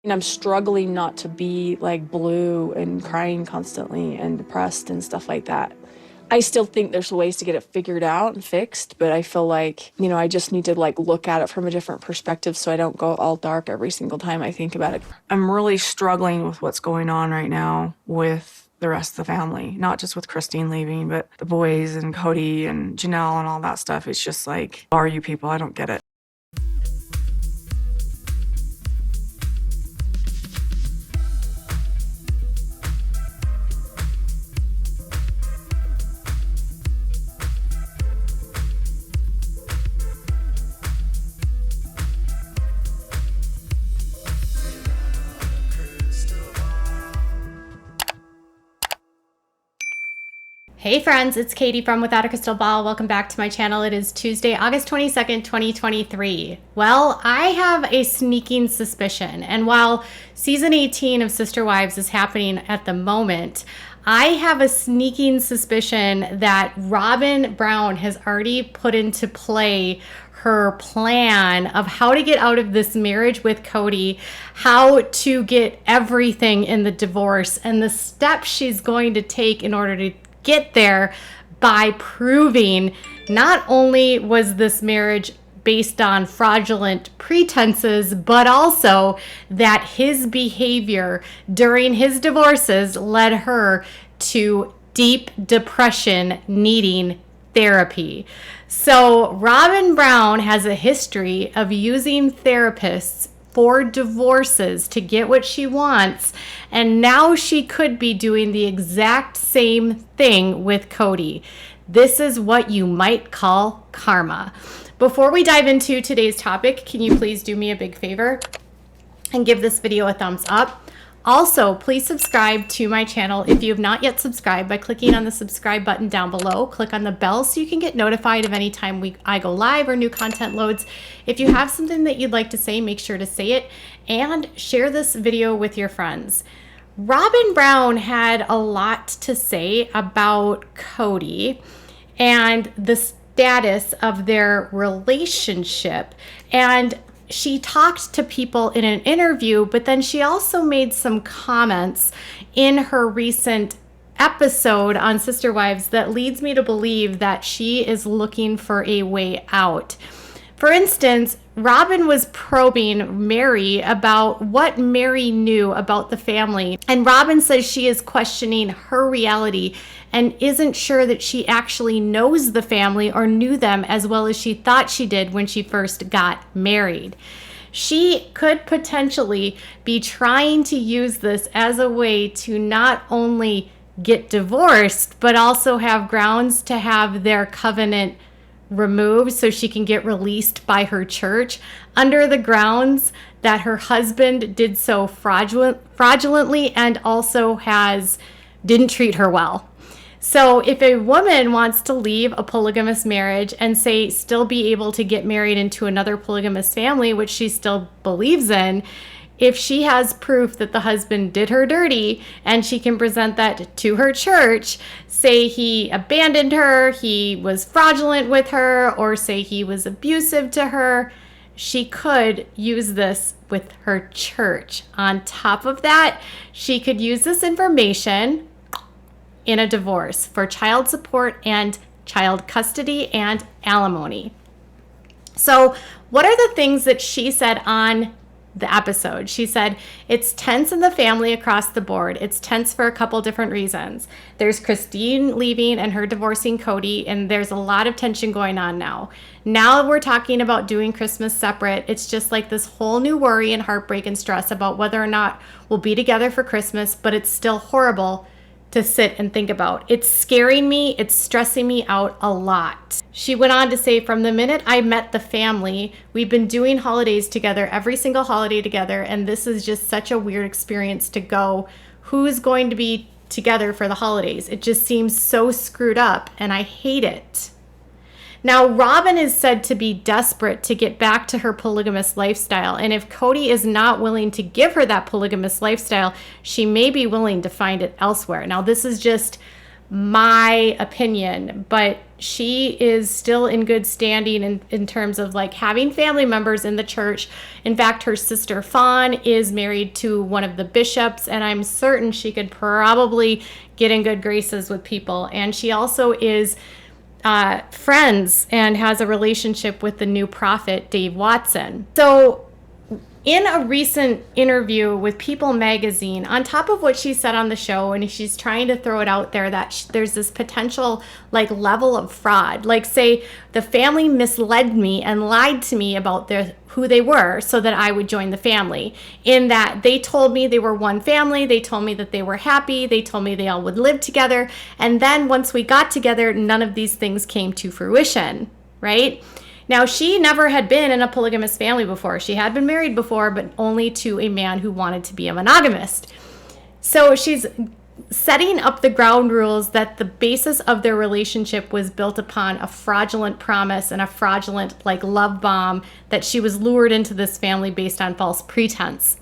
And I'm struggling not to be like blue and crying constantly and depressed and stuff like that. I still think there's ways to get it figured out and fixed, but I feel like, I just need to like look at it from a different perspective so I don't go all dark every single time I think about it. I'm really struggling with what's going on right now with the rest of the family, not just with Christine leaving, but the boys and Kody and Janelle and all that stuff. It's just like, are you people? I don't get it. Hey friends, it's Katie from Without a Crystal Ball. Welcome back to my channel. It is Tuesday, August 22nd, 2023. Well, I have a sneaking suspicion, and while season 18 of Sister Wives is happening at the moment, I have a sneaking suspicion that Robyn Brown has already put into play her plan of how to get out of this marriage with Kody, how to get everything in the divorce, and the steps she's going to take in order to get there by proving not only was this marriage based on fraudulent pretenses, but also that his behavior during his divorces led her to deep depression needing therapy. So Robyn Brown has a history of using therapists for divorces to get what she wants, and now she could be doing the exact same thing with Kody. This is what you might call karma. Before we dive into today's topic, can you please do me a big favor and give this video a thumbs up? Also, please subscribe to my channel if you have not yet subscribed by clicking on the subscribe button down below. Click on the bell so you can get notified of any time I go live or new content loads. If you have something that you'd like to say, make sure to say it and share this video with your friends. Robyn Brown had a lot to say about Kody and the status of their relationship, and she talked to people in an interview, but then she also made some comments in her recent episode on Sister Wives that leads me to believe that she is looking for a way out. For instance, Robyn was probing Mary about what Mary knew about the family, and Robyn says she is questioning her reality and isn't sure that she actually knows the family or knew them as well as she thought she did when she first got married. She could potentially be trying to use this as a way to not only get divorced, but also have grounds to have their covenant removed so she can get released by her church under the grounds that her husband did so fraudulently and also didn't treat her well. So if a woman wants to leave a polygamous marriage and say still be able to get married into another polygamous family, which she still believes in, if she has proof that the husband did her dirty and she can present that to her church, say he abandoned her, he was fraudulent with her, or say he was abusive to her, she could use this with her church. On top of that, she could use this information in a divorce for child support and child custody and alimony. So what are the things that she said on the episode? She said, it's tense in the family across the board. It's tense for a couple different reasons. There's Christine leaving and her divorcing Kody, and there's a lot of tension going on now. Now we're talking about doing Christmas separate. It's just like this whole new worry and heartbreak and stress about whether or not we'll be together for Christmas, but it's still horrible to sit and think about. It's scaring me. It's stressing me out a lot. She went on to say, from the minute I met the family, we've been doing holidays together, every single holiday together, and this is just such a weird experience to go. Who's going to be together for the holidays? It just seems so screwed up, and I hate it. Now, Robyn is said to be desperate to get back to her polygamous lifestyle, and if Kody is not willing to give her that polygamous lifestyle, she may be willing to find it elsewhere. Now, this is just my opinion, but she is still in good standing in terms of like having family members in the church. In fact, her sister Fawn is married to one of the bishops, and I'm certain she could probably get in good graces with people. And she also is friends and has a relationship with the new prophet, Dave Watson. So in a recent interview with People magazine, on top of what she said on the show, and she's trying to throw it out there that there's this potential like level of fraud, like say the family misled me and lied to me about who they were so that I would join the family, in that they told me they were one family, they told me that they were happy, they told me they all would live together, and then once we got together, none of these things came to fruition, right? Now, she never had been in a polygamous family before. She had been married before, but only to a man who wanted to be a monogamist. So she's setting up the ground rules that the basis of their relationship was built upon a fraudulent promise and a fraudulent like love bomb that she was lured into this family based on false pretense.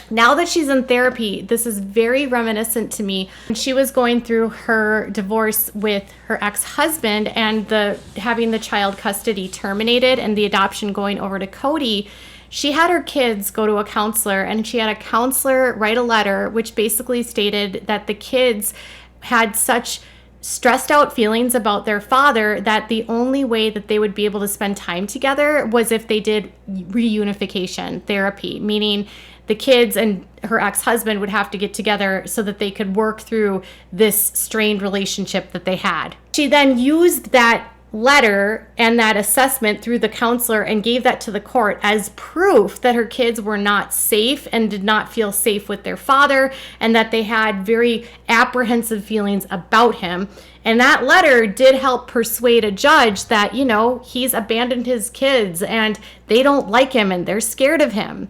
Now that she's in therapy, this is very reminiscent to me. She was going through her divorce with her ex-husband and having the child custody terminated and the adoption going over to Kody. She had her kids go to a counselor, and she had a counselor write a letter which basically stated that the kids had such stressed out feelings about their father that the only way that they would be able to spend time together was if they did reunification therapy, meaning the kids and her ex-husband would have to get together so that they could work through this strained relationship that they had. She then used that letter and that assessment through the counselor and gave that to the court as proof that her kids were not safe and did not feel safe with their father, and that they had very apprehensive feelings about him. And that letter did help persuade a judge that, you know, he's abandoned his kids and they don't like him and they're scared of him.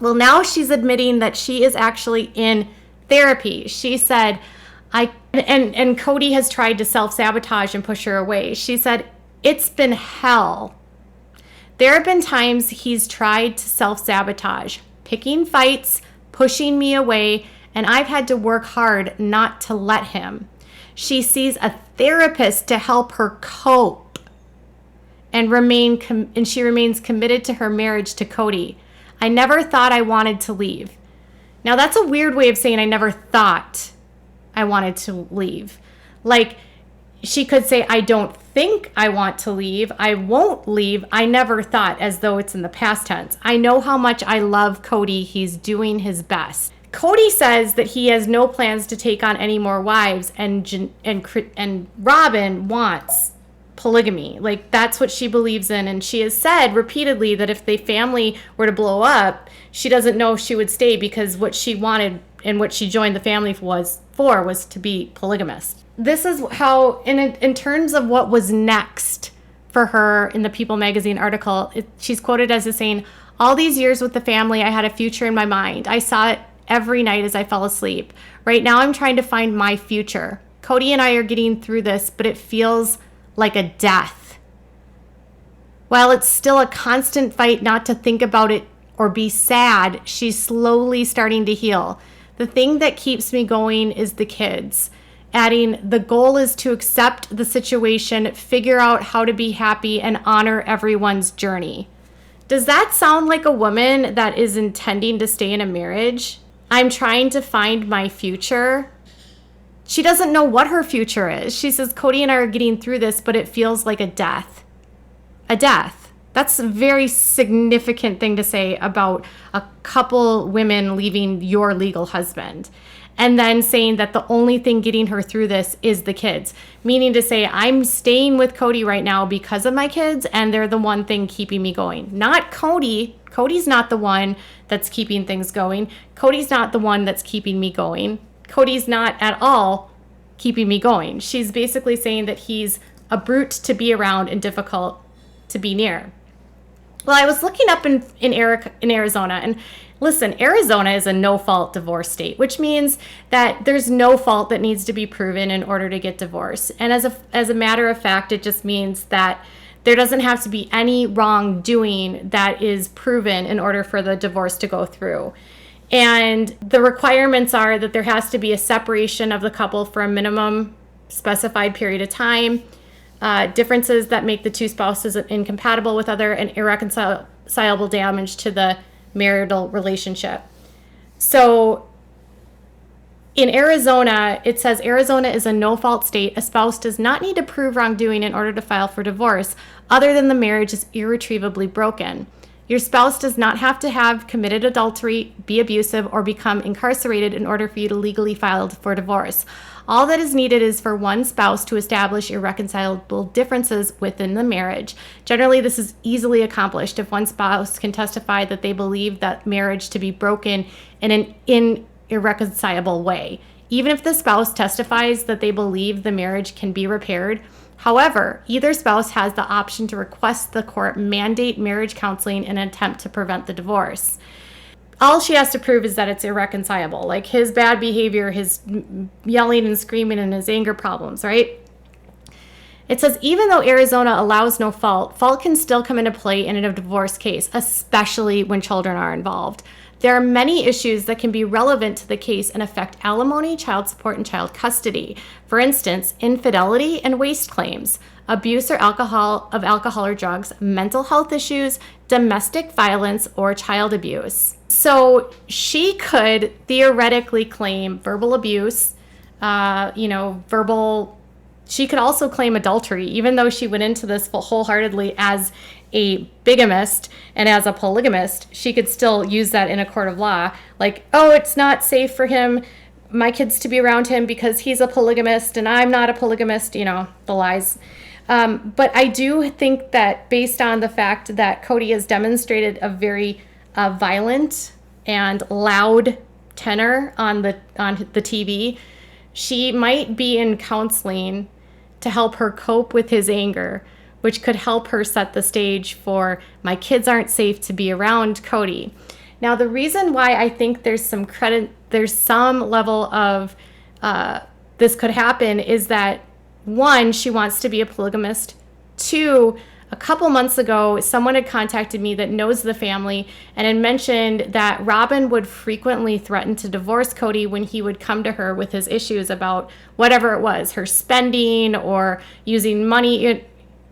Well, now she's admitting that she is actually in therapy. She said, and Kody has tried to self-sabotage and push her away. She said, it's been hell. There have been times he's tried to self-sabotage, picking fights, pushing me away, and I've had to work hard not to let him. She sees a therapist to help her cope and she remains committed to her marriage to Kody. I never thought I wanted to leave. Now, that's a weird way of saying I never thought I wanted to leave. Like, she could say, I don't think I want to leave. I won't leave. I never thought, as though it's in the past tense. I know how much I love Kody. He's doing his best. Kody says that he has no plans to take on any more wives, and Robyn wants polygamy. Like, that's what she believes in, and she has said repeatedly that if the family were to blow up, she doesn't know if she would stay, because what she wanted and what she joined the family was to be polygamous. This is how, in terms of what was next for her in the People magazine article, she's quoted as saying, all these years with the family, I had a future in my mind. I saw it every night as I fell asleep. Right now, I'm trying to find my future. Kody and I are getting through this, but it feels like a death. While it's still a constant fight not to think about it or be sad, she's slowly starting to heal. The thing that keeps me going is the kids. Adding, the goal is to accept the situation, figure out how to be happy, and honor everyone's journey. Does that sound like a woman that is intending to stay in a marriage? I'm trying to find my future. She doesn't know what her future is. She says, Kody and I are getting through this, but it feels like a death. A death. That's a very significant thing to say about a couple women leaving your legal husband. And then saying that the only thing getting her through this is the kids. Meaning to say, I'm staying with Kody right now because of my kids, and they're the one thing keeping me going. Not Kody. Cody's not the one that's keeping things going. Cody's not the one that's keeping me going. Cody's not at all keeping me going. She's basically saying that he's a brute to be around and difficult to be near. Well, I was looking up in Arizona, and listen, Arizona is a no-fault divorce state, which means that there's no fault that needs to be proven in order to get divorced. And as a matter of fact, it just means that there doesn't have to be any wrongdoing that is proven in order for the divorce to go through. And the requirements are that there has to be a separation of the couple for a minimum specified period of time, differences that make the two spouses incompatible with other, and irreconcilable damage to the marital relationship. So in Arizona, it says Arizona is a no-fault state. A spouse does not need to prove wrongdoing in order to file for divorce, other than the marriage is irretrievably broken. Your spouse does not have to have committed adultery, be abusive, or become incarcerated in order for you to legally file for divorce. All that is needed is for one spouse to establish irreconcilable differences within the marriage. Generally, this is easily accomplished if one spouse can testify that they believe that marriage to be broken in an irreconcilable way. Even if the spouse testifies that they believe the marriage can be repaired, however, either spouse has the option to request the court mandate marriage counseling in an attempt to prevent the divorce. All she has to prove is that it's irreconcilable, like his bad behavior, his yelling and screaming, and his anger problems, right? It says, even though Arizona allows no fault, fault can still come into play in a divorce case, especially when children are involved. There are many issues that can be relevant to the case and affect alimony, child support, and child custody. For instance, infidelity and waste claims, abuse or alcohol or drugs, mental health issues, domestic violence, or child abuse. So she could theoretically claim verbal abuse, she could also claim adultery, even though she went into this wholeheartedly as a bigamist and as a polygamist. She could still use that in a court of law. Like, oh, it's not safe for my kids to be around him because he's a polygamist and I'm not a polygamist, the lies. But I do think that based on the fact that Kody has demonstrated a very violent and loud tenor on the TV, she might be in counseling to help her cope with his anger, which could help her set the stage for my kids aren't safe to be around Kody. Now, the reason why I think there's some level of this could happen is that, one, she wants to be a polygamist. Two, a couple months ago, someone had contacted me that knows the family and had mentioned that Robyn would frequently threaten to divorce Kody when he would come to her with his issues about whatever it was, her spending or using money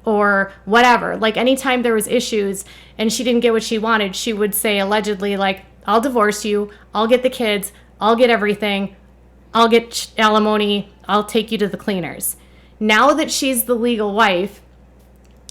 or whatever. Like, anytime there was issues and she didn't get what she wanted, she would say allegedly, like, I'll divorce you, I'll get the kids, I'll get everything, I'll get alimony, I'll take you to the cleaners. Now that she's the legal wife,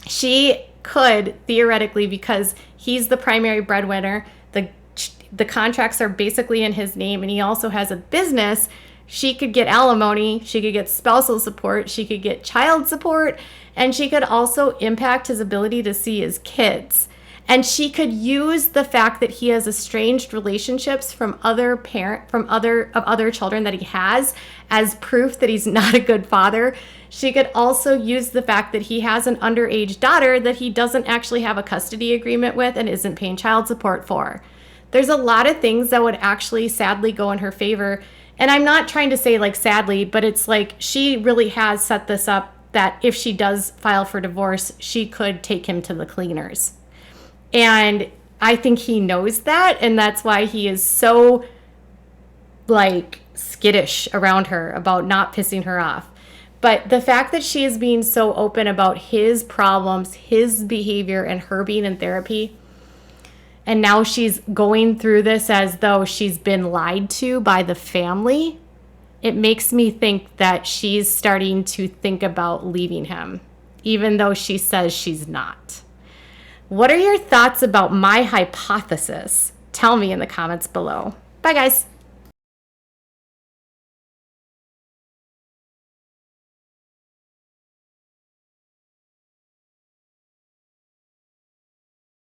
she could theoretically, because he's the primary breadwinner, the contracts are basically in his name, and he also has a business, she could get alimony, she could get spousal support, she could get child support, and she could also impact his ability to see his kids. And she could use the fact that he has estranged relationships from other children that he has as proof that he's not a good father. She could also use the fact that he has an underage daughter that he doesn't actually have a custody agreement with and isn't paying child support for. There's a lot of things that would actually sadly go in her favor. And I'm not trying to say like sadly, but it's like she really has set this up that if she does file for divorce, she could take him to the cleaners. And I think he knows that, and that's why he is so like skittish around her about not pissing her off. But the fact that she is being so open about his problems, his behavior, and her being in therapy, and now she's going through this as though she's been lied to by the family, it makes me think that she's starting to think about leaving him, even though she says she's not. What are your thoughts about my hypothesis? Tell me in the comments below. Bye, guys.